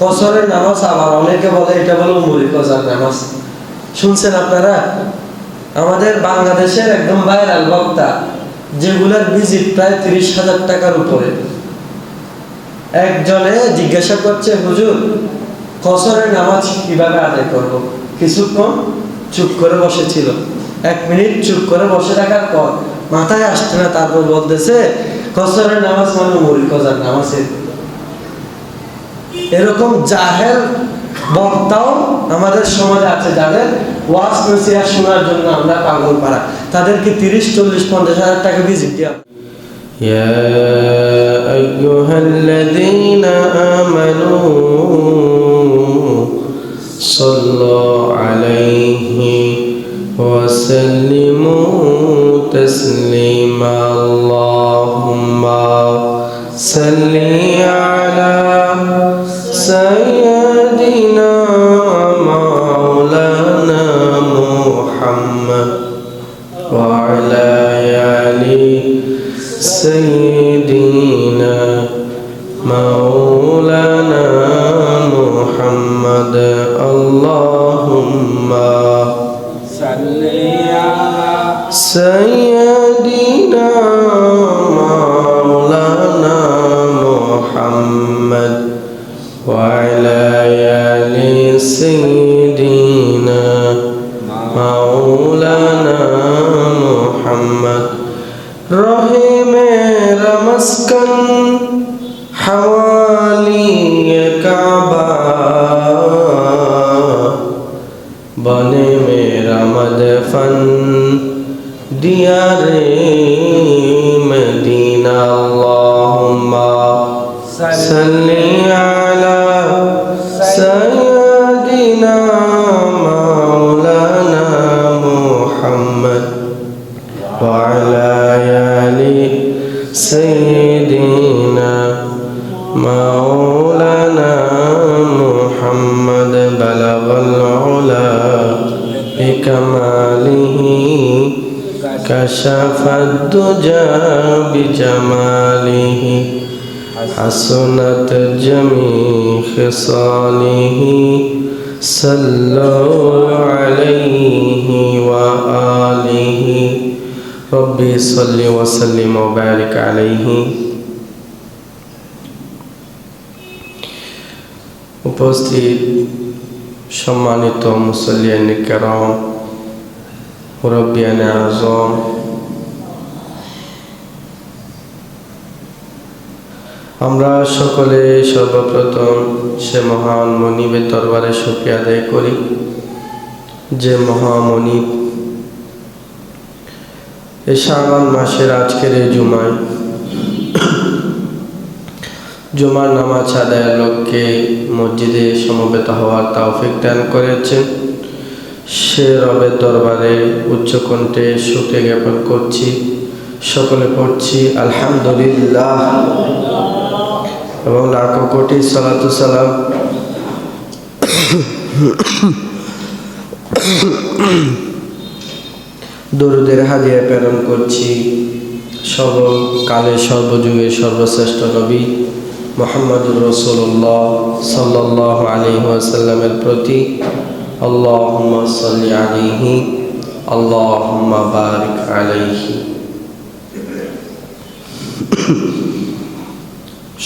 কসরের নামাজ আবার অনেকে বলে এটা বলে উমরি কসার নামাজ। শুনছেন আপনারা? আমাদের বাংলাদেশের একদম ভাইরাল বক্তা, যেগুলোর ভিজিট প্রায় 30,000 টাকার উপরে। একজনে জিজ্ঞাসা করছে, হুজুর কসরের নামাজ কিভাবে আদায় করব? কিছুক্ষণ চুপ করে বসেছিল। 1 মিনিট চুপ করে বসে থাকার পর মাথায় আসছে না, তারপর বলতেছে কসরের নামাজ মানে উমরি কসার নামাজ। এরকম জাহেল বক্তাও আমাদের সমাজে আছে, যাদের ওয়াজ নসিহত শোনার জন্য আমরা পাগল পাড়া। তাদেরকে 30, 40, 50,000 টাকা ভিজিট দেওয়া। يا أيها الذين آمنوا صلوا عليه وسلموا تسليما اللهم صل على سيدنا مولانا محمد وعلى آله سيدنا مولانا محمد اللهم صل على سيدنا مولانا محمد وعلى آل سيدنا مولانا محمد رحم رمسكن حوالي كعبة بنے میرا مدفن دیار مدینہ اللهم صل على سيدنا مولانا محمد وعلى آل سيدنا مولانا محمد بلغ العلا بكماله كشف الدجى بجماله حسنت جميع خصاله صلوا عليه وآله ربي صل وسلم وبارك عليه উপস্থিত সম্মানিত মুসল্লিয়ান কিরাম, মুরব্বিয়ান আযম, আমরা সকলে সর্বপ্রথম সে মহান মনিবের দরবারে শুকরিয়া আদায় করি, যে মহামনিব এই শাবান মাসের আজকের এই জুমার নামাজ আদায়ের লক্ষ্যে মসজিদে সমবেত হওয়ার তৌফিক দান করেছেন। সে রবের দরবারে উচ্চকণ্ঠে শুকরিয়া জ্ঞাপন করছি। সকলে পড়ছি আলহামদুলিল্লাহ এবং লাখো কোটি সালাতু সালাম দরুদের হাদিয়া প্রেরণ করছি সর্বকালে সর্বযুগে সর্বশ্রেষ্ঠ নবী মুহাম্মদুর রাসূলুল্লাহ সাল্লাল্লাহু আলাইহি ওয়াসাল্লামের প্রতি। আল্লাহুম্মা সাল্লি আলাইহি আল্লাহুম্মা বারিক আলাইহি।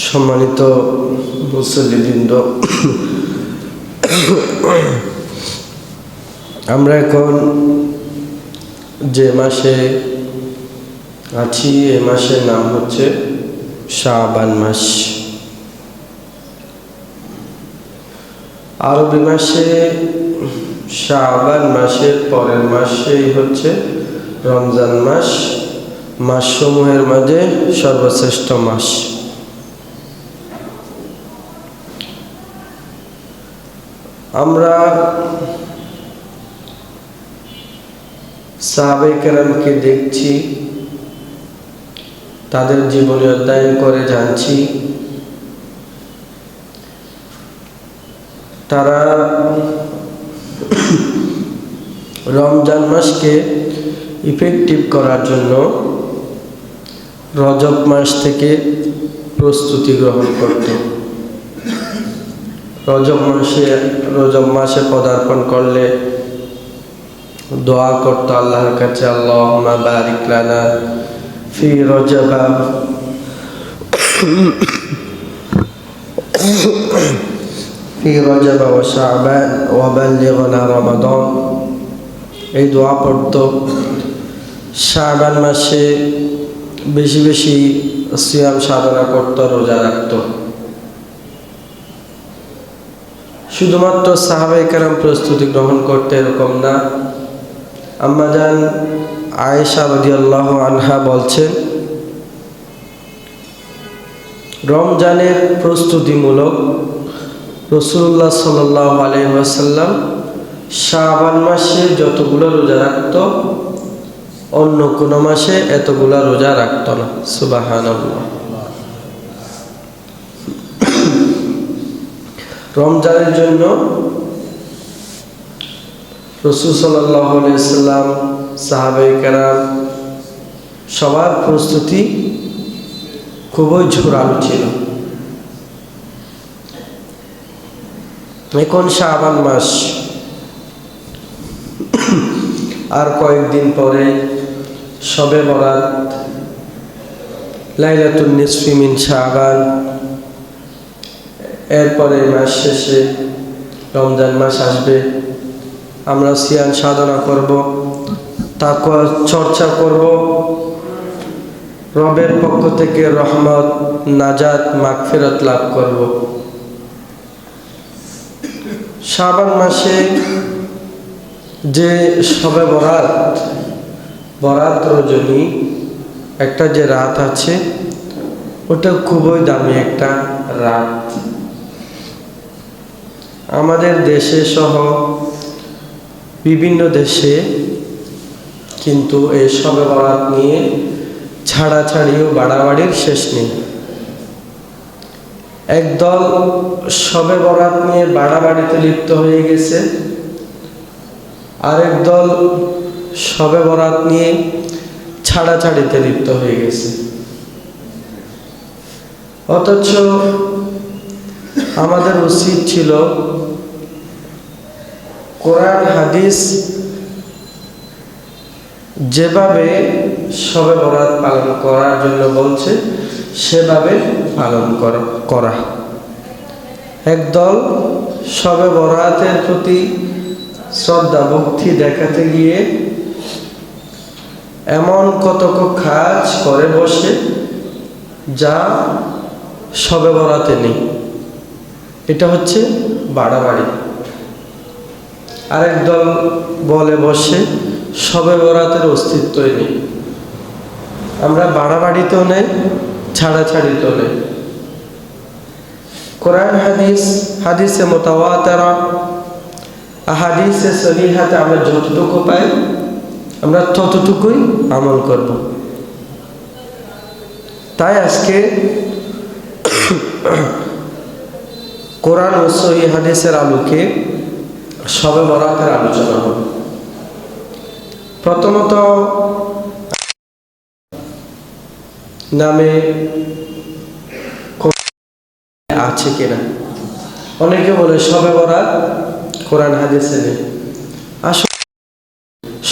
সম্মানিত মুসল্লিবৃন্দ, আমরা এখন যে মাসে আছি এই মাসের নাম হচ্ছে শাবান মাস। আরবি মাসে শাবান মাসের পরের মাসেই হচ্ছে রমজান মাস, মাসসমূহের মাঝে সর্বশ্রেষ্ঠ মাস। আমরা সাহাবায়ে কেরামকে দেখছি, তাদের জীবনী অধ্যয়ন করে জানছি তারা রমজান মাসকে ইফেক্টিভ করার জন্য রজব মাস থেকে প্রস্তুতি গ্রহণ করত। রজব মাসে পদার্পণ করলে দোয়া করতো আল্লাহর কাছে, আল্লাহুম্মা বারিক লানা ফি রজব ওয়া শাবান ওয়া বাল্লিগনা রমাদান। এই দোয়া পড়তো। শাবান মাসে বেশি বেশি সিয়াম সাধনা করতো, রোজা রাখতো। শুধুমাত্র সাহাবায়ে কেরাম প্রস্তুতি গ্রহণ করতে এরকম না। আম্মা জান আয়েশা রাদিয়াল্লাহু আনহা বলছেন, রমজানের প্রস্তুতিমূলক রাসূলুল্লাহ সাল্লাল্লাহু আলাইহি ওয়াসাল্লাম শাবান মাসে যতগুলো রোজা রাখত, অন্য কোনো মাসে এতগুলা রোজা রাখত না। সুবহানাল্লাহ। রমজানের জন্য রাসূল সাল্লাল্লাহু আলাইহি ওয়াসাল্লাম, সাহাবায়ে কেরাম সবার প্রস্তুতি খুবই জোরালো ছিল। এখন শাবান মাস, আর কয়েকদিন পরে শবে বরাত, লাইলাতুন নিসফি মিন শাবান। এরপরে মাস শেষে রমজান মাস আসবে। আমরা সিয়াম সাধনা করব, তাকওয়া চর্চা করব, রবের পক্ষ থেকে রহমত, নাজাত, মাগফিরাত লাভ করব। শাবান মাসে যে শবে বরাত রজনী একটা যে রাত আছে, ওটা খুবই দামি একটা রাত। আমাদের দেশে সহ বিভিন্ন দেশে কিন্তু এই শবে বরাত নিয়ে ছাড়াছাড়ি ও বাড়াবাড়ির শেষ নেই। একদল শবে বরাত নিয়ে বাড়াবাড়িতে লিপ্ত হয়ে গেছে, আরেক দল শবে বরাত নিয়ে ছাড়াছাড়িতে লিপ্ত হয়ে গেছে। অথচ আমাদের উচিত ছিল কোরআন হাদিস যেভাবে শবে বরাত পালন করার জন্য বলছে সেভাবে পালন করা। একদল শবে বরাতের প্রতি শ্রদ্ধা ভক্তি দেখাতে গিয়ে এমন কত কাজ করে বসে যা শবে বরাতে নেই। এটা হচ্ছে বাড়াবাড়ি। আরেক দল বলে বসে শবে বরাতের অস্তিত্বই নেই। আমরা বাড়াবাড়িতেও নেই, ছাড়াছাড়িতেও নেই। কোরআন হাদিসে মুতাওয়াতিরা, আহাদিসে সহিহাতে আমরা যতটুকু পাই আমরা ততটুকুই আমল করব। তাই আজকে কোরআন ও সহিহ হাদিসের আলোকে শবে বরাতের আলোচনা হবে। প্রথমত নামে আছে কিনা, অনেকে বলে শবে বরাত কোরআন হাদিসে নেই। আসলে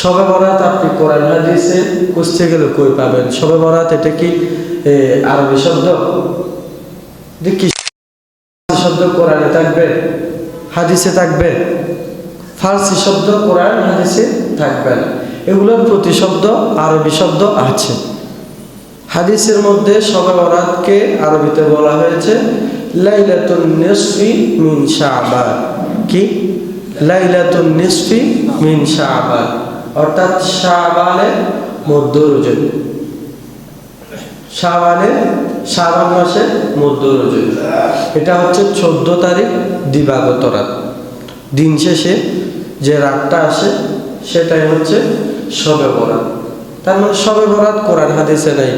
শবে বরাত আপনি কোরআন হাদিসে খুঁজতে গেলে কই পাবেন? শবে বরাত এটা কি আরবি শব্দ? কি শব্দ কোরআনে থাকবে, হাদিসে থাকবে? ফার্সি শব্দ কোরআন হাদিসে থাকবে না। এগুলোর প্রতিশব্দ আরবি শব্দ আছে। হাদিসের মধ্যে শবে বরাতকে আরবিতে বলা হয়েছে লাইলাতুন নিসফি মিন শাবান। কি? লাইলাতুন নিসফি মিন শাবান, অর্থাৎ শাবানের মধ্য রজনী। শাবান মাসের মধ্য রজনী, এটা হচ্ছে 14 তারিখ দিবাগত রাত। দিন শেষে যে রাতটা আসে সেটাই হচ্ছে শবে বরাত। তার মানে শবে বরাত কোরআন হাদিসে নাই।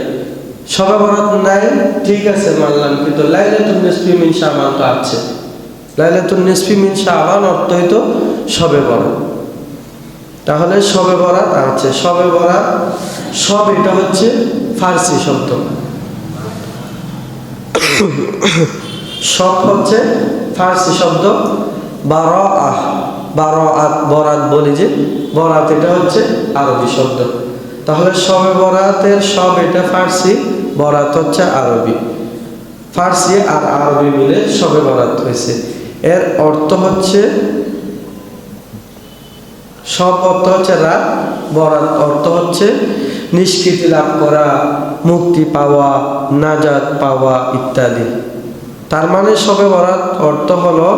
শবে বরাত নাই, ঠিক আছে মানলাম, কিন্তু লাইলাতুন নিসফি মিন শাবান তো আছে। লাইলাতুন নিসফি মিন শাবান অর্থই তো শবে বরাত। তাহলে শবে বরাত আছে। শবে বরাত সব এটা হচ্ছে ফার্সি শব্দ। সব হচ্ছে ফার্সি শব্দ বারাআহ, বারাআত, বরাত বলি যে বরাত, এটা হচ্ছে আরবি শব্দ। তাহলে শবে বরাতের সব এটা ফার্সি, বরাত হচ্ছে আরবি। ফার্সি আর আরবি মিলে শবে বরাত হয়েছে। এর অর্থ হচ্ছে, সব অর্থ হচ্ছে রাত, বরাত অর্থ হচ্ছে নিষ্কৃতি লাভ করা, মুক্তি পাওয়া, নাজাত পাওয়া ইত্যাদি। তার মানে শবে বরাত অর্থ হলো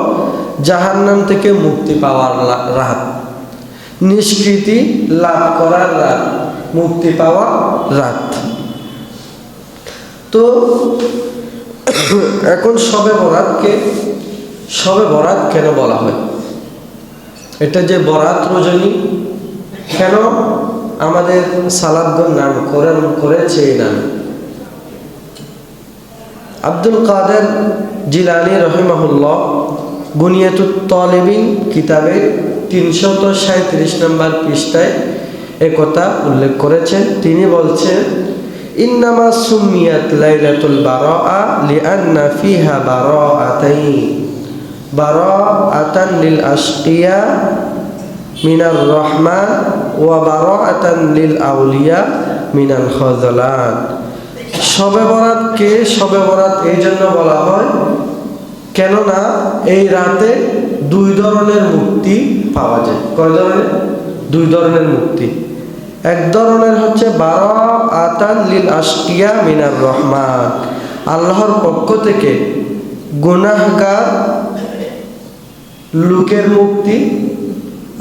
জাহান্নাম থেকে মুক্তি পাওয়ার রাত, নিষ্কৃতি লাভ করার রাত, মুক্তি পাওয়ার রাত। তো এখন শবে বরাত কেন বলা হয়? এটা যে বরাত রজনী, কেন আমাদের সালাফগণ নামকরণ করেছে এই নাম? আব্দুল কাদের জিলানী রহিমাহুল্লাহ গুনিয়াতুত তালিবিন কিতাবে 337 নম্বর পৃষ্ঠায় একথা উল্লেখ করেছেন। তিনি বলছেন, ইন্নামা সুমিয়াত লাইলাতুল বারাআ লিআন্না ফিহা বারাআতাইন, বারাআতান লিল আশকিয়া মিনার রহমান ওয়া বারাআতান লিল আউলিয়া মিনাল খাযালান। শবে বরাতকে শবে বরাত এই জন্য বলা হয় কেননা এই রাতে দুই ধরনের মুক্তি পাওয়া যায়। কয় ধরনের? দুই ধরনের মুক্তি। এক ধরনের হচ্ছে বারাআতান লিল আশকিয়া মিনার রহমান, আল্লাহর পক্ষ থেকে গুনাহগার লোকের মুক্তি।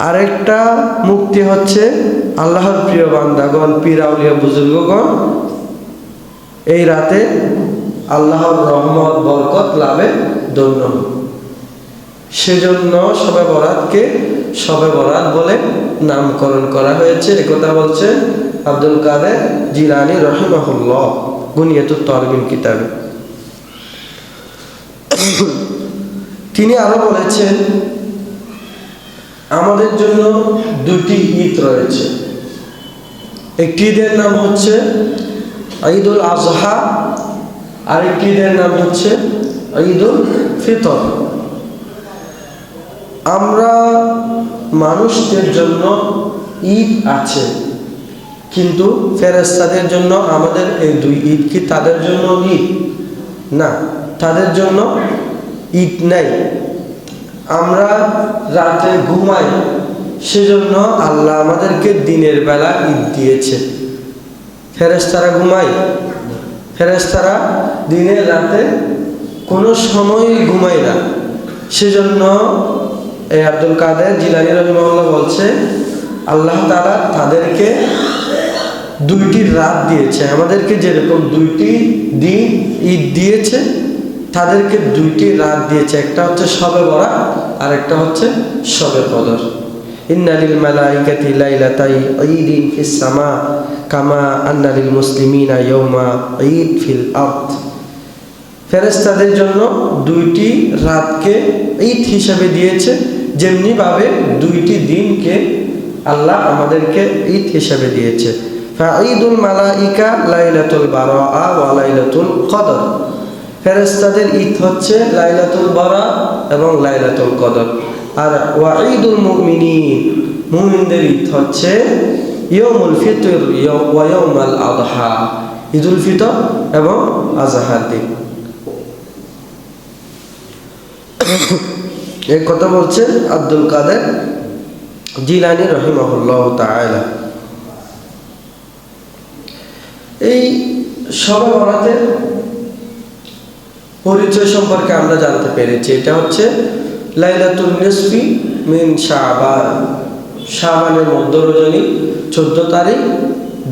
আরেকটা মুক্তি হচ্ছে আল্লাহর প্রিয় বান্দাগণ, পীর আউলিয়া বুজুর্গগণ এই রাতে আল্লাহর রহমত বরকত লাভে ধন্য। সেজন্য শবে বরাতকে শবে বরাত বলে নামকরণ করা হয়েছে। একথা বলছে আব্দুল কাদের জিলানী রহিমাহুল্লাহ গুনিয়াতুত তালিবিন কিতাবে। তিনি আরো বলেছেন, আমাদের জন্য দুটি ঈদ রয়েছে। একটি ঈদের নাম হচ্ছে ঈদুল আজহা, আরেকটি ঈদের নাম হচ্ছে ঈদুল ফিতর। আমরা মানুষদের জন্য ঈদ আছে, কিন্তু ফেরেশতাদের জন্য আমাদের এই দুই ঈদ কি তাদের জন্য ঈদ? না, তাদের জন্য ঈদ নাই। আমরা রাতে ঘুমাই, সেজন্য আল্লাহ আমাদেরকে দিনের বেলা ঈদ দিয়েছে। ফেরেশতারা ঘুমায়? ফেরেশতারা দিনে রাতে কোনো সময়ই ঘুমায় না। সেজন্য এই আব্দুল কাদের জিলানী রহিমাহুল্লাহ বলছে, আল্লাহ তাআলা তাদেরকে দুইটি রাত দিয়েছে। আমাদেরকে যেরকম দুইটি দিন ঈদ দিয়েছে, তাদেরকে দুইটি রাত দিয়েছে। একটা হচ্ছে শবে বরাত, আর একটা হচ্ছে শবে কদর। ইন্না লিল মালাইকাতি লাইলাতাই ঈদিন ফিস সামা কামা আন্না লিল মুসলিমিনা ইয়াওমা ঈদ ফিল আরদ। ফেরেশতাদের জন্য দুইটি রাতকে ঈদ হিসেবে দিয়েছে, যেমনি ভাবে দুইটি দিনকে আল্লাহ আমাদেরকে ঈদ হিসেবে দিয়েছে। ফাঈদুল মালাইকা লাইলাতুল বারাআ ওয়া লাইলাতুল কদর। ফেরেশতাদের ঈদ হচ্ছে লাইলাতুল বারাত এবং লাইলাতুল কদর। আর ওয়াঈদুল মুমিনিন, মুমিনদের ঈদ হচ্ছে ইয়াউমুল ফিতর ওয়া ইয়াউমুল আযহা, ঈদুল ফিতর এবং আযহার দিন। এই কথা বলছেন আব্দুল কাদের জিলানী রহিমাহুল্লাহ তাআলা। এই শবে বরাতের পরিচয় সম্পর্কে আমরা জানতে পেরেছি। এটা হচ্ছে লাইলাতুল নিসফি মিন শাবান, শাবানের মধ্য রজনী 14 তারিখ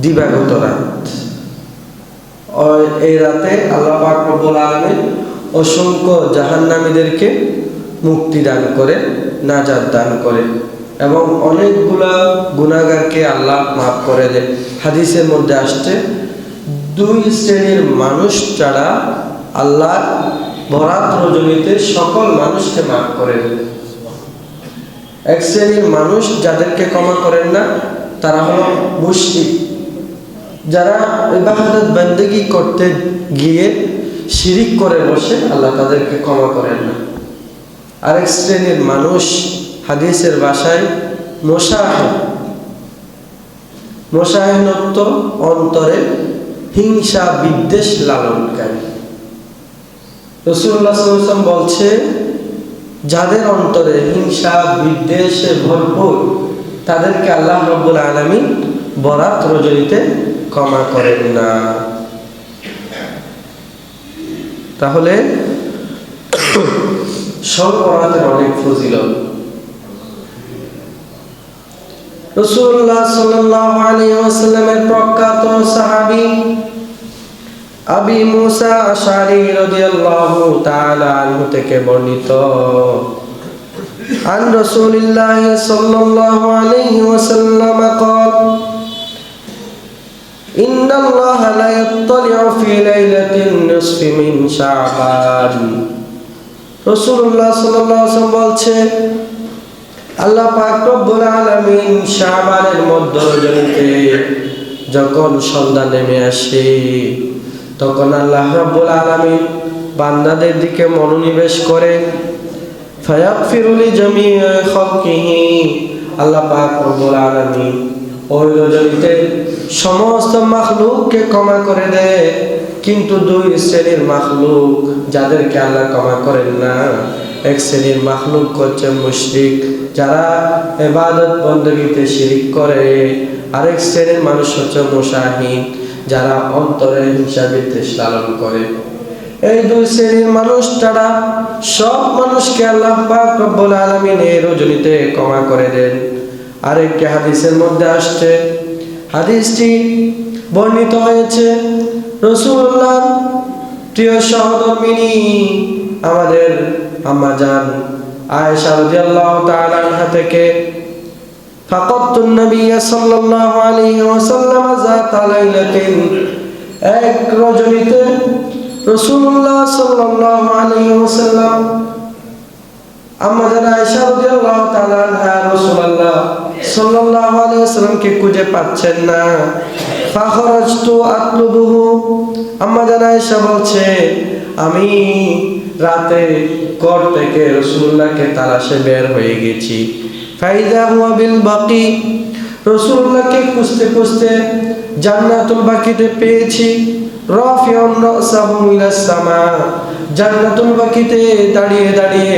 দিবাগত রাত। এই রাতে আল্লাহ পাক রব্বুল আলামিন অসংখ্য জাহান্নামীদেরকে মুক্তি দান করে, নাজাত দান করে এবং অনেকগুলা গুনাহগারকে আল্লাহ মাফ করে দেন। হাদিসের মধ্যে আসছে, দুই শ্রেণীর মানুষ ছাড়া আল্লাহ বরাত রজনীতে সকল মানুষকে মাফ করে দেন। এক শ্রেণীর মানুষ যাদেরকে ক্ষমা করেন না, তারা হলো মুশরিক, যারা ইবাদত বন্দেগী করতে গিয়ে শিরিক করে বসে, আল্লাহ তাদেরকে ক্ষমা করেন না। আরেক শ্রেণীর মানুষ হাদিসের ভাষায় মোশাহিনত্ব অন্তরে হিংসা বিদ্বেষ লালনকারী। রাসূলুল্লাহ সাল্লাল্লাহু আলাইহি ওয়াসাল্লাম বলছে, যাদের অন্তরে হিংসা বিদ্বেষে ভরপুর তাদেরকে আল্লাহ রাব্বুল আলামিন বরাত রজনীতে ক্ষমা করেন না। তাহলে সব বরাতের অনেক ফজিলত। রাসূলুল্লাহ সাল্লাল্লাহু আলাইহি ওয়াসাল্লামের প্রখ্যাত সাহাবী আবি মুসা আশআরী রাদিয়াল্লাহু তাআলা আনহু থেকে বর্ণিত, আন রাসূলিল্লাহ সাল্লাল্লাহু আলাইহি ওয়াসাল্লাম قال إن الله لا يطلع في ليلة النصف من شعبان। রাসূলুল্লাহ সাল্লাল্লাহু আলাইহি ওয়াসাল্লাম বলছে, আল্লাহ পাক রব্বুল আলামিন শাবানের মধ্য রজনীতে যখন সন্ধ্যা নেমে আসে তখন আল্লাহ রাব্বুল আলামিন বান্দাদের দিকে মনোনিবেশ করে, ফায়াগফিরু লিজামিই খালকিহি, আল্লাহ পাক রব্বুল আলামিন ওই রজনীতে সমস্ত মাখলুককে ক্ষমা করে দেয়। কিন্তু দুই শ্রেণীর মাখলুক যাদেরকে আল্লাহ ক্ষমা করেন না, এক শ্রেণীর মাখলুক হচ্ছে মুশরিক, যারা ইবাদত বندگিতে শিরিক করে। আরেক শ্রেণীর মানুষ হচ্ছে মুশাহিদ, যারা অন্তরে হিংসা বিদ্বেষ লালন করে। এই দুই শ্রেণীর মানুষ ছাড়া সব মানুষকে আল্লাহ পাক রব্বুল আলামিন এই রজনীতে ক্ষমা করে দেন। আরেকটি হাদিসের মধ্যে আসছে, হাদিসটি বর্ণিত হয়েছে রাসূলুল্লাহ প্রিয় সহধর্মিণী আমাদের আম্মা জান আয়েশা রাদিয়াল্লাহু তাআলা আনহা থেকে, ফাকাতুন নবী সাল্লাল্লাহু আলাইহি ওয়াসাল্লাম যাতা লাইলাতিন, এক রজনীতে রাসূলুল্লাহ সাল্লাল্লাহু আলাইহি ওয়াসাল্লাম আম্মা জান আয়েশা রাদিয়াল্লাহু তাআলা আনহা রাসূলুল্লাহ সাল্লাল্লাহু আলাইহি ওয়াসাল্লামকে খুঁজে পাচ্ছেন না। ফাখরাজতু আতলুবুহু, আম্মা জান আয়েশা বলছে, আমি রাতে ঘর থেকে রাসূলুল্লাহকে তালাশে বের হয়ে গেছি। ফাইদা হুয়া বিল বাকি, রাসূলুল্লাহকে খুঁজতে খুঁজতে জান্নাতুল বাকিতে পেয়েছি। রাফিউন রাসাহু ইলাস সামা, জান্নাতুল বাকিতে দাঁড়িয়ে দাঁড়িয়ে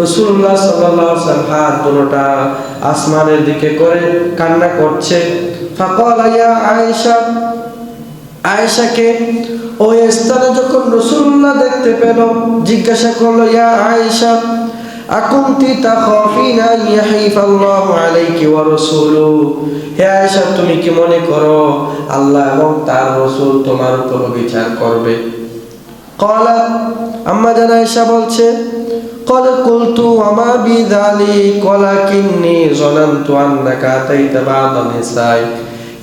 রাসূলুল্লাহ সাল্লাল্লাহু আলাইহি ওয়াসাল্লাম হাত দুটোটা আসমানের দিকে করে কান্না করছে। ফাকালা ইয়া আয়েশা, আয়েশাকে ওই স্থানে যখন রাসূলুল্লাহ দেখতে পেল জিজ্ঞাসা করলো, ইয়া আয়েশা আকুনতি তাখাফিনা ইয়াহিফাল্লাহু আলাইকি ওয়া রাসূলুহু, হে আয়েশা তুমি কি মনে করো আল্লাহ এবং তার রাসূল তোমার উপর বিচার করবে? ক্বালাত, আম্মা জান আয়েশা বলছে, ক্বাদ কুলতু ওয়া মা বিযালিক ওয়ালাকিন্নী যানানতু আন্নাকা আতাইতা বা'দা নিসাই,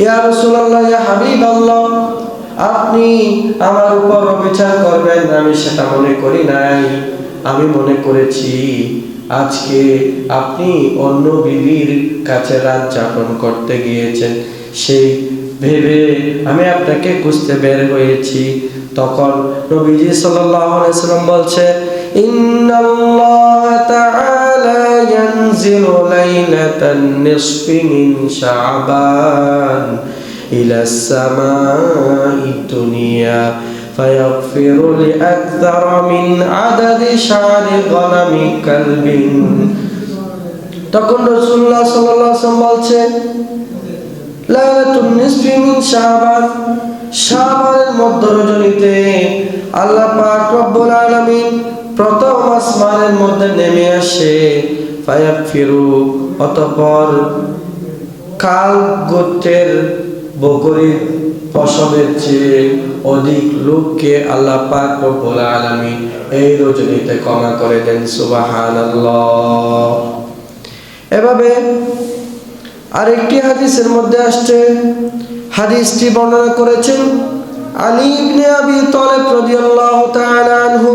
ইয়া রাসূলুল্লাহ ইয়া হাবিবাল্লাহ, আপনি আমার উপর বিচার করবেন আমি সেটা মনে করি নাই। আমি মনে করেছি আজকে আপনি অন্য বিবির কাছে রাত যাপন করতে গিয়েছেন, সেই ভেবে আমি আপনাকে খুঁজতে বের হয়েছি। তখন নবীজি সাল্লাল্লাহু আলাইহি ওয়াসাল্লাম বলছে, ইন্নাল্লাহ তাআলা ইয়ানজিলু লাইলাতান নিসফি মিন শাবান ইলাস সামাঈদ দুনিয়া ফায়াগফিরু লিআকতার মিন আদাদি শা'রি গনামি কালবিন। তখন রাসূলুল্লাহ সাল্লাল্লাহু আলাইহি ওয়াসাল্লাম বলছে, লাইলাতুন নিসফি মিন শাবান, শাবানের মধ্য রজনীতে আল্লাহ পাক রব্বুল আলামিন প্রথম আসমানের মধ্যে নেমে আসে। ফায়াগফিরু, অতঃপর কাল গোত্রের বকরীর পশমের চেয়ে অধিক লোককে আল্লাহ পাক রব্বুল আলামিন এই রজনীতে ক্ষমা করে দেন। সুবহানাল্লাহ। এভাবে আরেকটি হাদিসের মধ্যে আসছে, হাদিসটি বর্ণনা করেছেন আলী ইবনে আবি তালিব রাদিয়াল্লাহু তাআলা আনহু,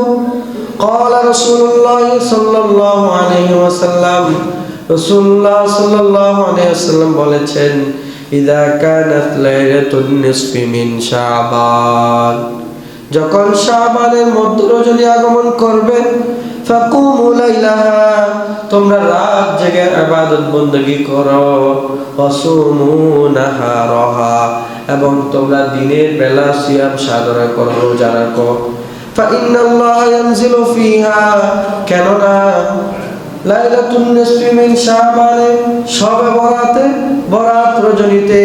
قال رسول الله صلى الله عليه وسلم, রাসূলুল্লাহ সাল্লাল্লাহু আলাইহি ওয়াসাল্লাম বলেছেন, ইযা কানাত লাইলাতুন নিসফি মিন শাবান, যখন শাবানের মধ্য রজনী আগমন করবে, ফাকুমু লাইলাহা, তোমরা রাত জেগে ইবাদত বندگی করো, ওয়াসুমু নাহারাহা, এবং তোমরা দিনের বেলা সিয়াম সাধনা করো, রোজা রাখো। ফাইন্নাল্লাহা ইয়ানজিলু ফিহা, কেননা লাইলাতুন নিসফি মিন শাবানে, শবে বরাতে, বরাত রজনীতে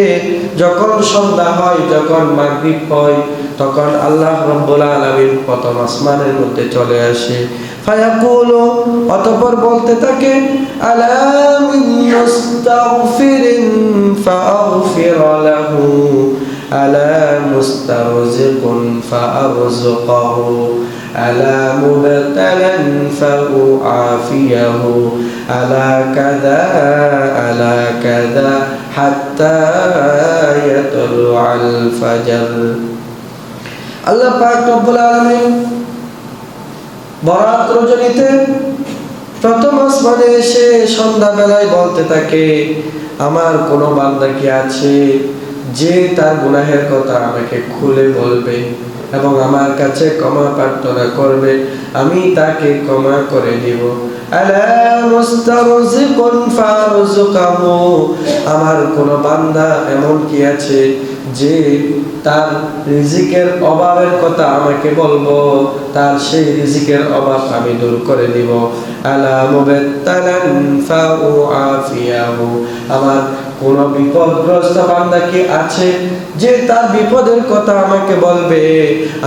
যখন সন্ধ্যা হয়, যখন মাগরিব হয়, তখন আল্লাহ রাব্বুল আলামিন প্রথম আসমানের মধ্যে চলে আসে। ফায়াকুলু, অতঃপর বলতে থাকে, আলা মিন মুস্তাগফিরিন ফাগফির লাহু, আলা মুস্তারজিকুন ফারযুকহু, আলা মুবতালান ফাউআফিয়াহু, আলা কাযা হাত্তা ইয়াতলুআল ফাজর। আল্লাহ পাক রব্বুল আলামিন বরাত রজনীতে প্রথম আসমানে এসে সন্ধ্যা বেলায় বলতে থাকে, আমার কোন বান্দা কি আছে যে তার গুনাহের কথা আমাকে খুলে বলবে এবং আমার কাছে ক্ষমা প্রার্থনা করবে, আমি তাকে ক্ষমা করে দিব। আলা মুস্তারজিকুন ফারযুকহু, আমার কোন বান্দা এমন কি আছে যে তার রিজিকের অভাবের কথা আমাকে বলবো, তার সেই রিজিকের অভাব আমি দূর করে দিব। আলা মুবতালান ফাউআফিয়াহু, আমার কোন বিপদগ্রস্ত বান্দা কি আছে যে তার বিপদের কথা আমাকে বলবে,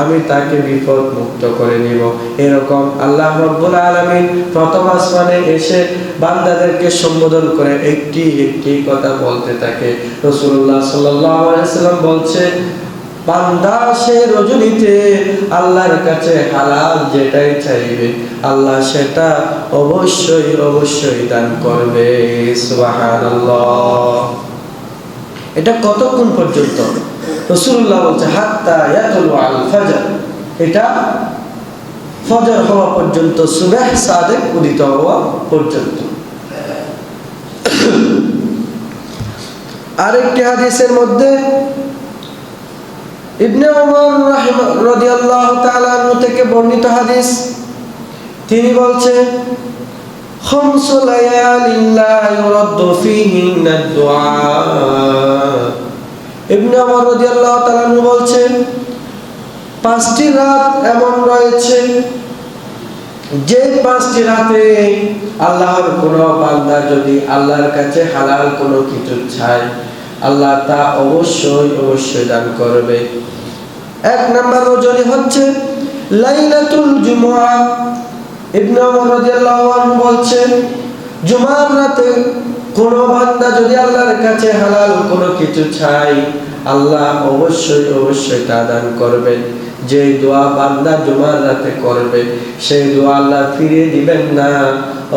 আমি তাকে বিপদ মুক্ত করে নিব। এরকম আল্লাহ রাব্বুল আলামিন প্রথম আসমানে এসে বান্দাদেরকে সম্বোধন করে একটি একটি কথা বলতে থাকে। রাসূলুল্লাহ সাল্লাল্লাহু আলাইহি ওয়াসাল্লাম বলছে, বান্দা সে রজনীতে আল্লাহর কাছে হালাল যেটাই চাইবে, আল্লাহ সেটা অবশ্যই অবশ্যই দান করবে। সুবহানাল্লাহ। এটা কতক্ষণ পর্যন্ত? রাসূলুল্লাহ বলছে, হাত্তা ইয়াতলুআল ফাজর, এটা ফজর হওয়া পর্যন্ত, সুবহ সাদেক উদিত হওয়া পর্যন্ত। আরেকটি হাদিসের মধ্যে ইবনে ওমর রাদিয়াল্লাহু তাআলা আনহু থেকে বর্ণিত হাদিস, তিনি বলছেন, খামসু লায়ালিন লা ইউরাদ্দু ফীহিন্না দুআ। ইবনে ওমর রাদিয়াল্লাহু তাআলা আনহু বলছেন, 5টি রাত এমন রয়েছে যে 5টি রাতে আল্লাহর কোন বান্দা যদি আল্লাহর কাছে হালাল কোনো কিছু চায়, আল্লাহ তা অবশ্যই অবশ্যই দান করবে। 1 নম্বর রজনী হচ্ছে লাইলাতুল জুমআ। ইবনে ওমর রাদিয়াল্লাহু আনহু বলছেন, জুমার রাতে কোন বান্দা যদি আল্লাহর কাছে হালাল কোনো কিছু চায়, আল্লাহ অবশ্যই অবশ্যই তা দান করবেন। যে দোয়া বান্দা জুমার রাতে করবে, সেই দোয়া আল্লাহ ফিরিয়ে দিবেন না,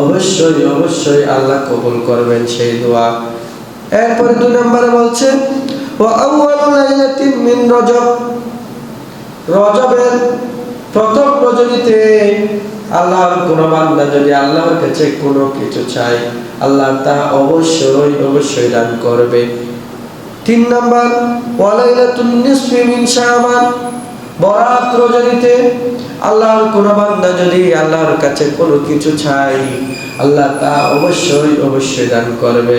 অবশ্যই অবশ্যই আল্লাহ কবুল করবেন সেই দোয়া। এরপরে 2 নম্বরে বলছে, ওয়া আউয়ালু লাইলাতিন মিন রজব, রজবের প্রথম রজনীতে আল্লাহর কোন বান্দা যদি আল্লাহর কাছে কোনো কিছু চায়, আল্লাহ তা অবশ্যই অবশ্যই দান করবে। 3 নম্বর, ওয়া লাইলাতুন নিসফি মিন শাবান, বরাত রজনীতে আল্লাহর কোন বান্দা যদি আল্লাহর কাছে কোনো কিছু চায়, আল্লাহ তা অবশ্যই অবশ্যই দান করবে।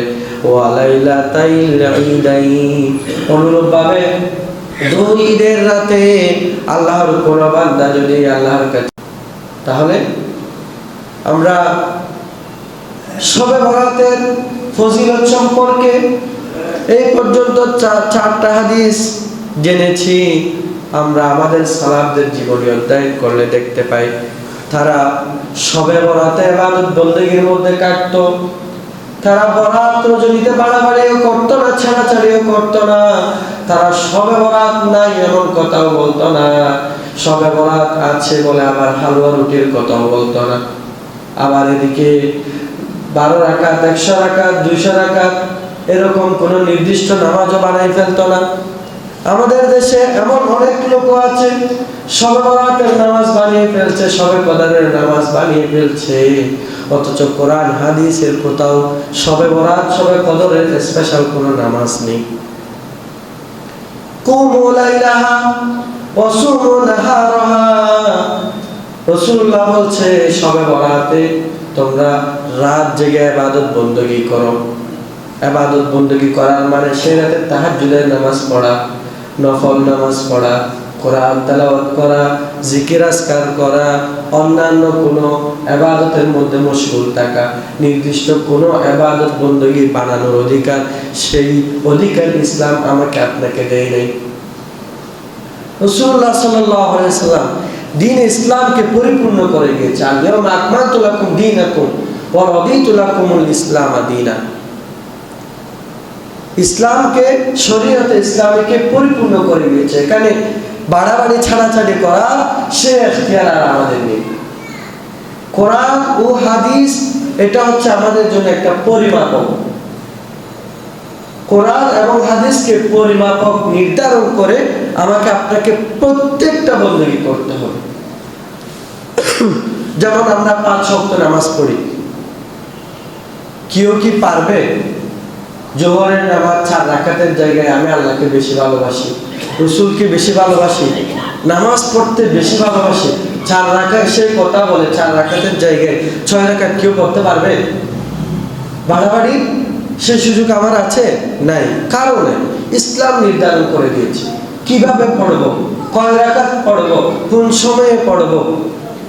ওয়া লাইলাতাইল ঈদাইন, অনুরূপভাবে 2 ঈদের রাতে আল্লাহর কোন বান্দা যদি আল্লাহর কাছে, তাহলে আমরা শবে বরাতের ফজিলত সম্পর্কে এই পর্যন্ত 4টা হাদিস জেনেছি। আমরা আমাদের সালাফদের জীবনী অধ্যয়ন করলে দেখতে পাই, তারা শবে বরাতে ইবাদত বندگির মধ্যে কাটতো। তারা বরাত রজনীতে বাড়াবাড়িও করতো না, ছাড়াছাড়িও করতো না। তারা শবে বরাত নাই এমন কথাও বলতো না, শবে বরাত আছে বলে আবার হালুয়া রুটির কথাও বলতো না। আবার এদিকে 12 রাকাত, 100 রাকাত, 200 রাকাত এরকম কোন নির্দিষ্ট নামাজও বানাই ফেলতো না। আমাদের দেশে এমন অনেক লোক আছে শবে বরাতের নামাজ বানিয়ে ফেলছে, শবে কদরের নামাজ বানিয়ে ফেলছে, অথচ কোরআন হাদিসের কোথাও শবে বরাত শবে কদরের স্পেশাল কোনো নামাজ নেই। কুমু লাইলাহা ওয়া সুমু নাহারাহা, রাসূলুল্লাহ বলছে সবে বরাতে তোমরা রাত জেগে ইবাদত বندگی করো। ইবাদত বندگی করার মানে সেই রাতে তাহাজ্জুদের নামাজ পড়া, নফল নামাজ পড়া, কোরআন তেলাওয়াত করা, জিকির আজকার করা, অন্যান্য কোনো ইবাদতের মধ্যে মশগুল থাকা, নির্দিষ্ট কোনো ইবাদত বندگی বানানোর অধিকার, সেই অধিকার ইসলাম আমাকে আপনাকে দেয় নাই। রাসূলুল্লাহ সাল্লাল্লাহু আলাইহি সাল্লাম দ্বীন ইসলামকে পরিপূর্ণ করে গিয়েছে। আল-ইয়াওমা আকমালতু লাকুম দীনাকুম ওয়া রাদিতু লাকুমুল ইসলাম দীনা। ইসলামকে, শরীয়তে ইসলামীকে পরিপূর্ণ করে গিয়েছে। এখানে বাড়াবাড়ি ছাড়াছাড়ি করা সে এখতিয়ার আর আমাদের নেই। কোরআন ও হাদিস এটা হচ্ছে আমাদের জন্য একটা পরিমাপক। কোরআন এবং হাদিসকে পরিমাপক নির্ধারণ করে আমাকে আপনাকে প্রত্যেকটা বندگی করতে হবে। যেমন আমরা 5 ওয়াক্ত নামাজ পড়ি, কেউ কি পারবে জোহরের নামাজ 4 রাকাতের জায়গায় আমি আল্লাহকে বেশি ভালোবাসি, রাসূলকে বেশি ভালোবাসি, নামাজ পড়তে বেশি ভালোবাসি, 4 রাকাত সেই কথা বলে 4 রাকাতের জায়গায় 6 রাকাত কেউ পড়তে পারবে? বাড়াবাড়ি সেই সুযোগ আমার আছে? নাই। কারণ ইসলাম নির্ধারণ করে দিয়েছে কিভাবে পড়ব, কয় রাকাত পড়ব, কোন সময়ে পড়ব,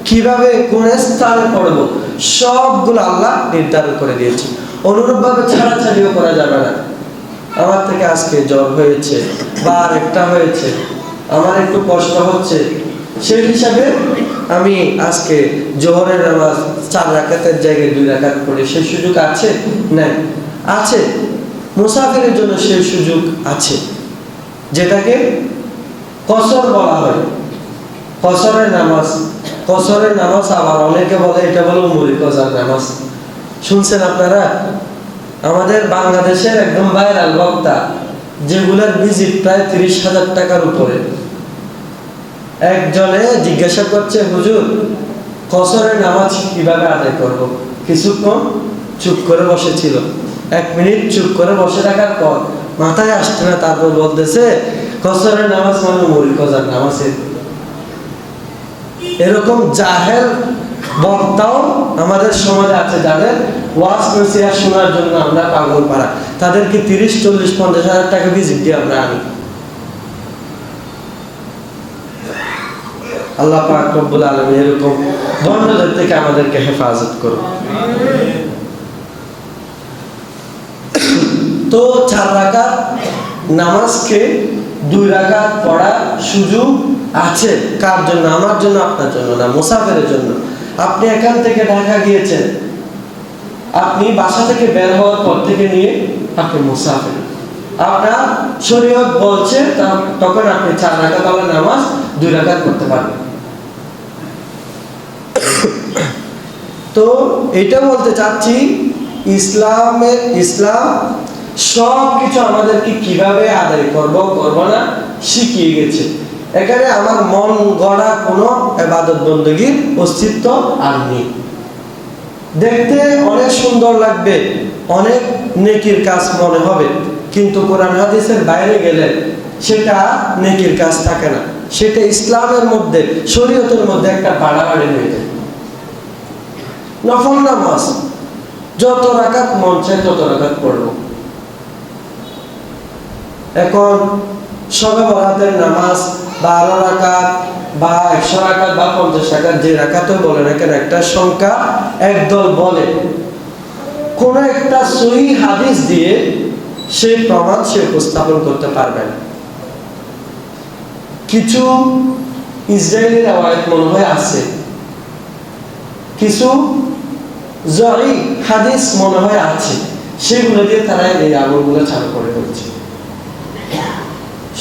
কিভাবে কোন স্থানে পড়ব, সবগুলো আল্লাহ নির্ধারণ করে দিয়েছে। অনুরূপভাবে ছাড়াছাড়িও করা যাবে না। আমার থেকে আজকে জ্বর হয়েছে বা আরেকটা হয়েছে, আমার একটু কষ্ট হচ্ছে, সেই হিসাবে আমি আজকে জোহরের নামাজ 4 রাকাতের জায়গায় 2 রাকাত পড়ি, সেই সুযোগ আছে? নাই। আছে, মুসাফিরের জন্য সেই সুযোগ আছে, যেটাকে কসর বলা হয়। কসরের নামাজ, কসরের নামাজ আবার অনেকে বলে এটা বলে উমরি কসার নামাজ। শুনছেন আপনারা? আমাদের বাংলাদেশের একদম ভাইরাল বক্তা, যেগুলোর ভিজিট প্রায় 30,000 টাকার উপরে। একজনে জিজ্ঞাসা করছে, হুজুর কসরের নামাজ কিভাবে আদায় করব? কিছুক্ষণ চুপ করে বসেছিল, 1 মিনিট চুপ করে বসে থাকার পর মাথায় আসছে না, তারপর বলতেছে কসরের নামাজ মানে উমরি কসার নামাজের। এরকম জাহেল বক্তাও আমাদের সমাজে আছে, যাদের ওয়াজ নসিহত শোনার জন্য আমরা পাগল পাড়া, তাদেরকে 30, 40, 50,000 টাকা ভিজিট দিয়ে আমরা আনি। আল্লাহ পাক রব্বুল আলামিন এরকম বন্ধদের থেকে আমাদেরকে হেফাজত করুন। তো 4 রাকাত নামাজকে 2 রাকাত পড়া সুযোগ আছে। কার জন্য? আমার জন্য, আপনার জন্য না, মুসাফিরের জন্য। আপনি এখান থেকে ঢাকা গিয়েছেন, আপনি বাসা থেকে বের হওয়ার পর থেকে নিয়ে আপনি মুসাফির, আপনার শরীয়ত বলছে তখন আপনি 4 রাকাত নামাজ 2 রাকাত করতে পারবেন। তো এটা বলতে চাচ্ছি, ইসলাম সব কিছু আমাদেরকে কিভাবে আদায় করব না শিখিয়ে গেছে। এখানে আমার মন গড়া কোনো ইবাদত বندگির অস্তিত্ব আর নেই। দেখতে অনেক সুন্দর লাগবে, অনেক নেকির কাজ মনে হবে, কিন্তু কোরআন হাদিসের বাইরে গেলে সেটা নেকির কাজ থাকে না, সেটা ইসলামের মধ্যে, শরীয়তের মধ্যে একটা বাড়াবাড়ি হয়ে যায়। নফল নামাজ যত রাকাত মন চায় তত রাকাত পড়ব। এখন শবে বরাতের নামাজ 12 রাকাত বা 100 রাকাত বা 50 রাকাত, যে রাকাতও বলে না কেন, একটা সংখ্যা একদল বলে। কোন একটা সহিহ হাদিস দিয়ে সেই প্রমাণ সে উপস্থাপন করতে পারবে না। কিছু ইসরায়েলি রওয়ায়াত মনে হয় আছে, কিছু জয়ী হাদিস মনে হয় আছে, সেগুলো দিয়ে তারা এই আমলগুলো চালু করে হচ্ছে।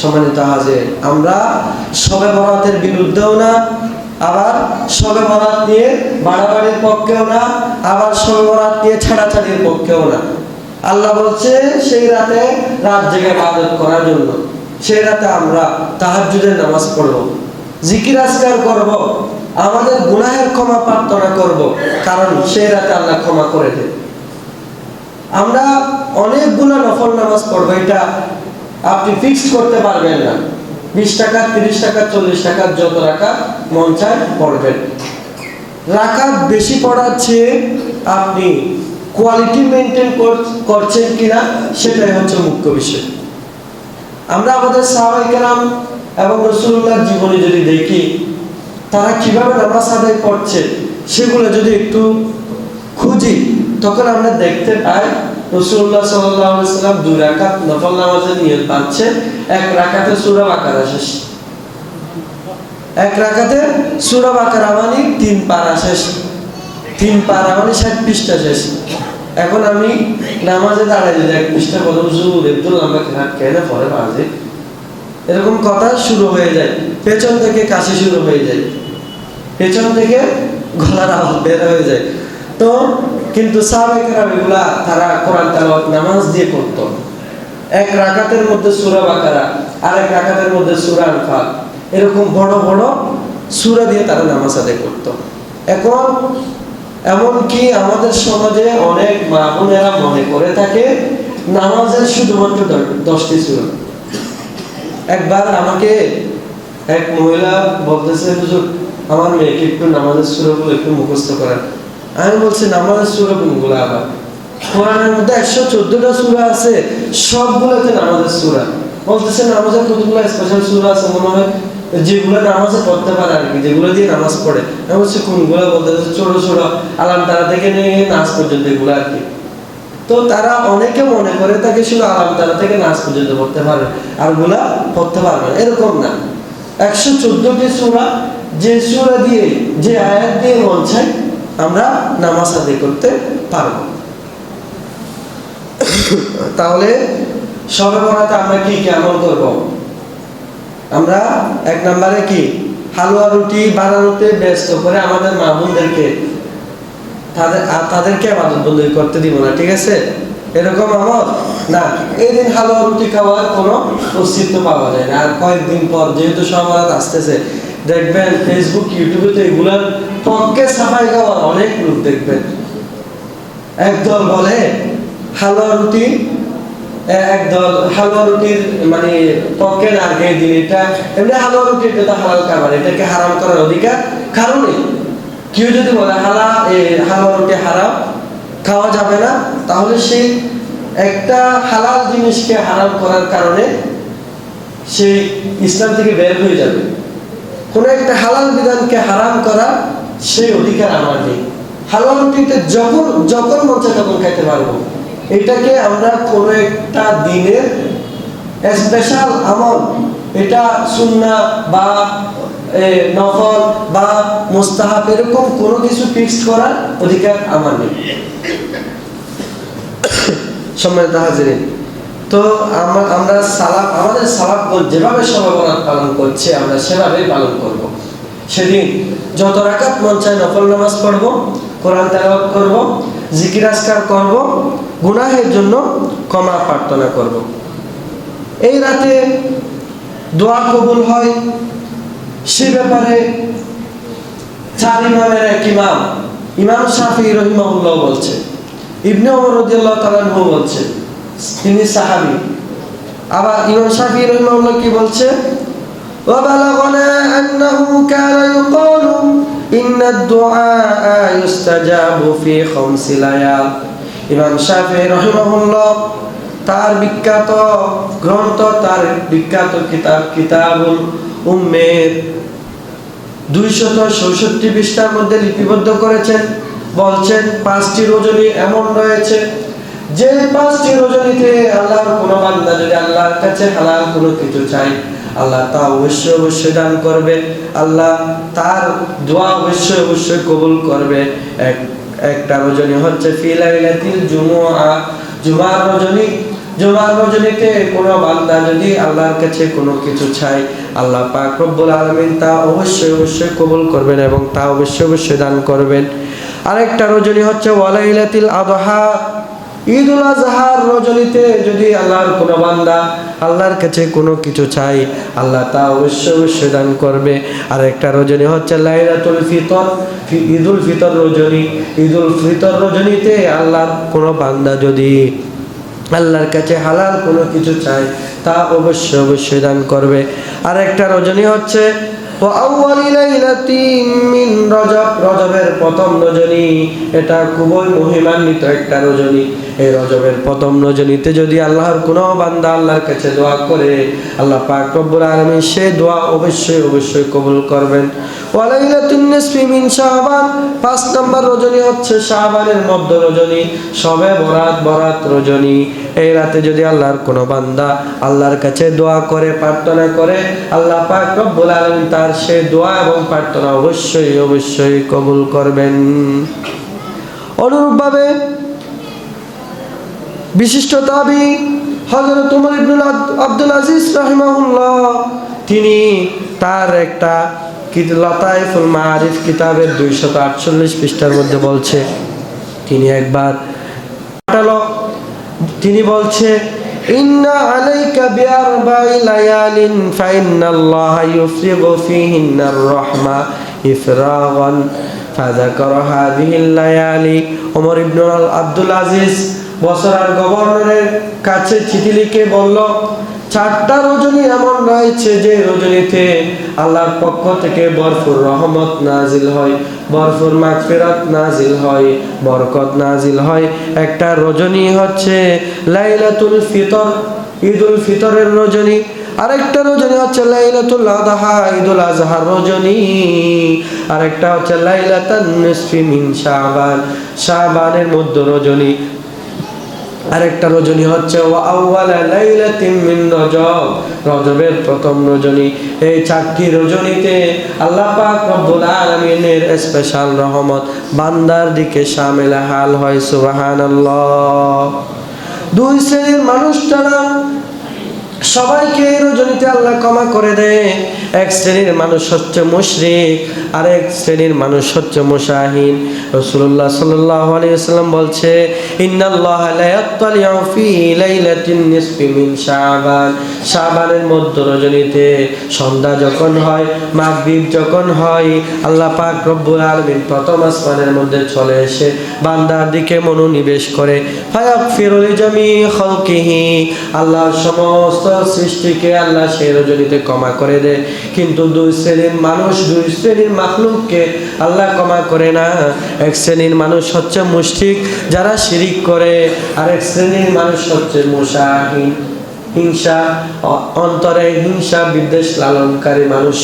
সম্মানিত হাজির, আমরা শবে বরাতের বিরুদ্ধেও না, আবার শবে বরাত নিয়ে বাড়াবাড়ির পক্ষেও না, আবার শবে বরাত নিয়ে ছাড়াছাড়ির পক্ষেও না। আল্লাহ বলছে সেই রাতে রাত জেগে ইবাদত করার জন্য, সেই রাতে আমরা তাহাজ্জুদের নামাজ পড়ব, জিকির আজকার করব, আমাদের গুনাহের ক্ষমা প্রার্থনা করব, কারণ সেই রাতে আল্লাহ ক্ষমা করে দেন। আমরা অনেকগুলো নফল নামাজ পড়বো, এটা আপনি ফিক্স করতে পারবেন না। 20 টাকা, 30 টাকা, 40 টাকা, যত টাকা মন চায় পড়বেন। রাকাত বেশি পড়ার চেয়ে আপনি কোয়ালিটি মেনটেন করছেন কিনা সেটাই হচ্ছে মুখ্য বিষয়। আমরা আমাদের সাহাবায়ে কেরাম এবং রাসূলুল্লাহর জীবনী যদি দেখি, তারা কিভাবে নামাজ আদায় করছে সেগুলো যদি একটু খুঁজি, তখন আমরা দেখতে পাই রাসূলুল্লাহ সাল্লাল্লাহু আলাইহি ওয়াসাল্লাম 2 রাকাত নফল নামাজের নিয়ত বাঁধছে, 1 রাকাতে সূরা বাকারা শেষ, 1 রাকাতে সূরা বাকারা মানে 3 পারা শেষ, 3 পারা মানে 60 পৃষ্ঠা শেষ। এখন আমি নামাজে দাঁড়াই যদি 1 পৃষ্ঠা বলুন হুজুর একটু লম্বা হাত কেন পরে বাজে, এরকম কথা শুরু হয়ে যায়, পেছন থেকে কাশি শুরু হয়ে যায়, পেছন থেকে গলার আওয়াজ বের হয়ে যায়। তো কিন্তু সাহাবায়ে কেরাম এগুলা তারা কোরআন তেলাওয়াত নামাজ দিয়ে করতো। 1 রাকাতের মধ্যে সূরা বাকারা, আরেক রাকাতের মধ্যে সূরা আনফাল, এরকম বড় বড় সূরা দিয়ে তারা নামাজ আদায় করতো। এখন এমনকি আমাদের সমাজে অনেক মা বোনেরা মনে করে থাকে নামাজের শুধুমাত্র 10টি সূরা। একবার আমাকে এক মহিলা বলতেছে হুজুর আমার মেয়েকে একটু নামাজের সূরাগুলো একটু মুখস্থ করান। আমি বলছি নামাজের সূরা কোনগুলো? আবার কোরআনের মধ্যে 114টা সূরা আছে, সবগুলোতে নামাজের সূরা। বলতেছে নামাজের কতগুলো স্পেশাল সূরা আছে মনে হয় যেগুলো নামাজে পড়তে পারে আর কি, যেগুলো দিয়ে নামাজ পড়ে। আমি বলছি কোনগুলো? বলতেছে ছোট ছোট আলাম তারা থেকে নিয়ে নাচ পর্যন্ত এগুলো আর কি। তো তারা অনেকে মনে করে তাকে শুধু আলাম তারা থেকে নাচ পর্যন্ত পড়তে পারবে, আর গুলা পড়তে পারবে না, এরকম না। 114টি সূরা, যে সূরা দিয়ে যে আয়াত দিয়ে মন চাই আমরা নামাজ আদায় করতে পারবো। তাহলে শবে বরাতে আমরা কি কি আমল করব? আমরা 1 নম্বরে কি হালুয়া রুটি বানানোতে ব্যস্ত করে আমাদের মা বোনদেরকে তাদেরকে ইবাদত বন্দী করতে দিব না, ঠিক আছে? এরকম আমল না। এই দিন হালুয়া রুটি খাওয়ার কোনো অস্তিত্ব পাওয়া যায় না। আর কয়েকদিন পর যেহেতু সমাজ আসতেছে, দেখবেন ফেসবুক ইউটিউবে তো এগুলার পক্ষে সাফাই গাওয়ার অনেক লোক দেখবেন। একদল বলে হালুয়া রুটি, একদল হালুয়া রুটির মানে পক্ষে না, আগে দিন এটা এমনি হালুয়া রুটি এটা তো হালাল খাবার, এটাকে হারাম করার অধিকার কারণে কেউ যদি বলে হালুয়া রুটি হারাম খাওয়া যাবে না, তাহলে সেই একটা হালাল জিনিসকে হারাম করার কারণে সেই ইসলাম থেকে বের হয়ে যাবে। কোন একটা হালাল বিধানকে হারাম করা সেই অধিকার আমার নেই। হালুয়া রুটিতে যখন মন চায় তখন খাইতে পারবো, এটাকে আমরা কোনো একটা দিনের স্পেশাল আমল, এটা সুন্নাহ বা নফল বা মুস্তাহাব এরকম কোনো কিছু ফিক্সড করার অধিকার আমার নেই। সম্মানিত হাজিরিন, তো আমরা আমাদের সালাফগণ যেভাবে শবে বরাত পালন করছে আমরা সেভাবেই পালন করব। সেদিন যত রাকাত মন চায় নফল নামাজ পড়ব, কোরআন তেলাওয়াত করব, জিকির আজকার করব, গুনাহের জন্য ক্ষমা প্রার্থনা করব। এই রাতে দোয়া কবুল হয় সে ব্যাপারে 4 ইমামের এক ইমাম শাফিঈ রাহিমাহুল্লাহ বলছে, ইবনে ওমর রাদিয়াল্লাহু তাআলা আনহু বলছে, তিনি সাহাবী। আবার ইমাম শাফিঈ রাহিমাহুল্লাহ কি বলছে? ওয়া বালাগনা আন্নাহু কানা ইউকালু ইন্নাদ দুআ ইউস্তাজাবু ফি 5 লায়াল। ইমাম শাফিঈ রাহিমাহুল্লাহ তার বিখ্যাত গ্রন্থ, তার বিখ্যাত কিতাবুল উম্মের 266 পৃষ্ঠার মধ্যে লিপিবদ্ধ করেছেন। বলছেন 5টি রজনী এমন রয়েছে যে 5টি রজনীতে আল্লাহর কোনো বান্দা যদি আল্লাহর কাছে হালাল কোনো কিছু চায় আল্লাহ তা অবশ্যই দান করবে, আল্লাহ তার দোয়া অবশ্যই কবুল করবে। একটা রজনী হচ্ছে ফি লাইলাতিল জুমুআ, জুমার রজনী। জুমার রজনীতে কোনো বান্দা যদি আল্লাহর কাছে কোনো কিছু চায় আল্লাহ পাক রব্বুল আলামিন তা অবশ্যই কবুল করবেন এবং তা অবশ্যই দান করবেন। আরেকটা রজনী হচ্ছে ওয়ালাইলাতিল আযহা, ঈদুল আযহার রজনীতে যদি আল্লাহর কোনো বান্দা আল্লাহর কাছে কোনো কিছু চায় আল্লাহ তা অবশ্যই দান করবে। আরেকটা রজনী হচ্ছে লাইলাতুল ফিতর, ঈদুল ফিতর রজনী। ঈদুল ফিতর রজনীতে আল্লাহর কোনো বান্দা যদি আল্লাহর কাছে হালাল কোনো কিছু চায় তা অবশ্যই দান করবে। আর একটা রজনী হচ্ছে ওয়া আউয়ালি লাইলাতিন মিন রজব, রজবের প্রথম রজনী, এটা খুবই মহিমান্বিত একটা রজনী। এই রজবের প্রথম রজনীতে যদি আল্লাহর কোনো বান্দা আল্লাহর কাছে দোয়া করে, আল্লাহ পাক রব্বুল আলামিন সেই দোয়া অবশ্যই অবশ্যই কবুল করবেন। ওয়া লাইলাতুন নিসফি মিন শাবান, 5 নম্বর রজনী হচ্ছে শাবানের মধ্য রজনী, শবে বরাত রজনী। এই রাতে যদি আল্লাহর কোনো বান্দা আল্লাহর কাছে দোয়া করে, প্রার্থনা করে, আল্লাহ পাক রব্বুল আলামিন তার সেই দোয়া এবং প্রার্থনা অবশ্যই অবশ্যই কবুল করবেন। অনুরূপভাবে বিশিষ্ট তাবী হযরত ওমর ইবনে আব্দুল আজিজ রাহিমাহুল্লাহ, তিনি তার একটা লতাইফুল মাআরিফ কিতাবের 248 পৃষ্ঠার মধ্যে বলছে, তিনি একবার তিনি বলছে, ইন্না আলাইকা বিআরবা'i লায়ালিন ফাইন্নাল্লাহা ইউফরিগু ফীহিন্নার রাহমা ইফরাগান ফাযাকারা হাযিহিল লায়ালি। ওমর ইবনে আব্দুল আজিজ বসরার গভর্নরের কাছে চিঠি লিখে বলল, 4টা রজনী এমন রয়েছে যে রজনীতে আল্লাহর পক্ষ থেকে ভরপুর রহমত নাজিল হয়, ভরপুর মাগফিরাত নাজিল হয়, বরকত নাজিল হয়। একটা রজনী হচ্ছে লাইলাতুল ফিতর, ঈদুল ফিতরের রজনী। আরেকটা রজনী হচ্ছে লাইলাতুল আযহা, ঈদুল আযহার রজনী। আরেকটা হচ্ছে লাইলাতুন নিসফি মিন শাবান, শাবানের মধ্য রজনী। আরেকটা রজনী হচ্ছে ওয়া আউয়ালা লাইলাতিন মিন রজব, রজবের প্রথম রজনী। এই 4টি রজনীতে আল্লাহ পাক রব্বুল আলামিনের স্পেশাল রহমত বান্দার দিকে শামিল হাল হয়। সুবহানাল্লাহ। 2 শ্রেণীর মানুষ ছাড়া সবাইকে এই রজনীতে আল্লাহ ক্ষমা করে দেয়। এক শ্রেণীর মানুষ হচ্ছে মুশরিক, আর এক শ্রেণীর মানুষ হচ্ছে মুশাহিন। রাসূলুল্লাহ সাল্লাল্লাহু আলাইহি ওয়াসাল্লাম বলছে, ইন্নাল্লাহা লা ইয়াত্তালিউ ফি লাইলাতিন নিসফি মিন শাবান, শাবানের মধ্য রজনীতে সন্ধ্যা যখন হয়, মাগরিব যখন হয়, আল্লাহ পাক রব্বুল আলামিন প্রথম আসমানের মধ্যে চলে এসে বান্দার দিকে মনোনিবেশ করে। ফায়াগফিরু লিজামি খালকিহি, আল্লাহর সমস্ত সৃষ্টিকে আল্লাহ সেই রজনীতে ক্ষমা করে দেয়। কিন্তু 2 শ্রেণীর মানুষ, 2 শ্রেণীর মাখলুককে আল্লাহ ক্ষমা করে না। এক শ্রেণীর মানুষ হচ্ছে মুশরিক, যারা শিরিক করে, আর এক শ্রেণীর মানুষ হচ্ছে মুশাহিন, হিংসা অন্তরে হিংসা বিদ্বেষ লালনকারী মানুষ।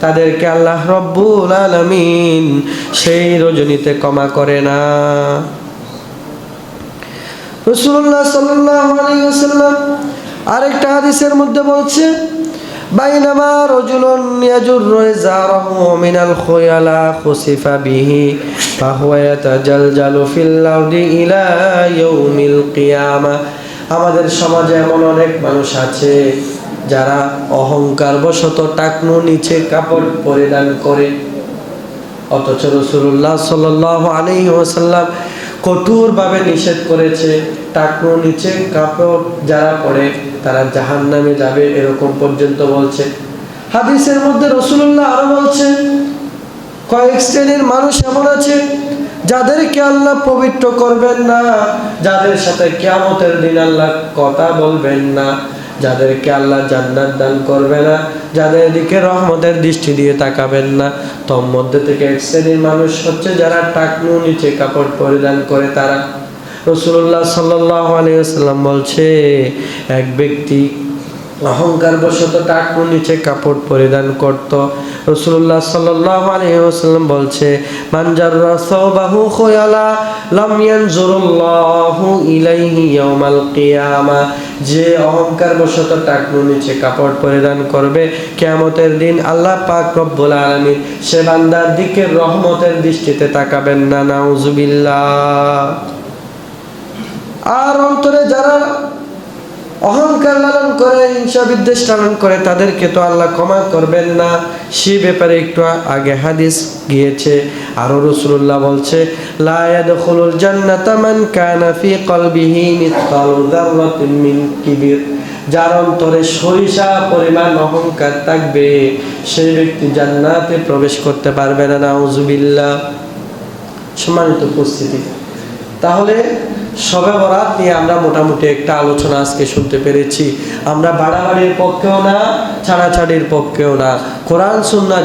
তাদেরকে আল্লাহ রব্বুল আলামিন সেই রজনীতে ক্ষমা করে না। রাসূলুল্লাহ সাল্লাল্লাহু আলাইহি ওয়াসাল্লাম আরেকটা হাদিসের মধ্যে বলছে, বাইনামা রাজুলুন ইয়াজুরু ইজারাহু মিনাল খুয়ালা খুসিফা বিহি ফাহুয়া ইয়াতাজালজালু ফিল আরদি ইলা ইয়াউমিল কিয়ামা। আমাদের সমাজে এমন অনেক মানুষ আছে যারা অহংকার বশত টাকনু নিচে কাপড় পরিধান করে, অথচ রাসূলুল্লাহ সাল্লাল্লাহু আলাইহি ওয়াসাল্লাম কঠোরভাবে নিষেধ করেছে, টাকনু নিচে কাপড় যারা পরে তারা জাহান্নামে যাবে, এরকম পর্যন্ত বলছে। হাদিসের মধ্যে রাসূলুল্লাহ আরো বলছে, কয়েক শ্রেণীর মানুষ এমন আছে যাদেরকে আল্লাহ পবিত্র করবেন না, যাদের সাথে কিয়ামতের দিন আল্লাহ কথা বলবেন না, যাদেরকে আল্লাহ জান্নাত দান করবে না, যাদের দিকে রহমতের দৃষ্টি দিয়ে তাকাবেন না। তোর মধ্যে থেকে এক শ্রেণীর মানুষ হচ্ছে যারা টাকনু নিচে কাপড় পরিধান করে তারা। রাসূলুল্লাহ সাল্লাল্লাহু আলাইহি ওয়াসাল্লাম বলছে, এক ব্যক্তি অহংকার বশত টাকনুর নিচে কাপড় পরিধান করত। রাসূলুল্লাহ সাল্লাল্লাহু আলাইহি ওয়াসাল্লাম বলছে, মান জাররা সাওবাহু খুয়ালা লাম ইয়ানজুরুল্লাহু ইলাইহি ইয়াউমাল কিয়ামা, যে অহংকার বশত টাকনুর নিচে কাপড় পরিধান করবে, কিয়ামতের দিন আল্লাহ পাক রব্বুল আলামিন সে বান্দার দিকে রহমতের দৃষ্টিতে তাকাবেন না। নাউজুবিল্লাহ। আর অন্তরে যারা অহংকার লালন করে, হিংসা বিদ্বেষ লালন করে, তাদেরকে তো আল্লাহ ক্ষমা করবেন না। সে ব্যাপারে একটু আগে হাদিস গিয়েছে। আরো রাসূলুল্লাহ বলছে, লা ইয়াদখুলুল জান্নাতা মান কানা ফি কলবিহি মিসকালু যাররাতিন মিন কিবির, যার অন্তরে সরিষা পরিমাণ অহংকার থাকবে সেই ব্যক্তি জান্নাতে প্রবেশ করতে পারবে না। নাউজুবিল্লাহ। সম্মানিত উপস্থিতি, তাহলে শবে বরাত নিয়ে আমরা মোটামুটি একটা আলোচনা আজকে শুনতে পেরেছি। আমরা বাড়াবাড়ির পক্ষেও না, ছাড়াছাড়ির পক্ষেও না। কোরআন সুন্নাহ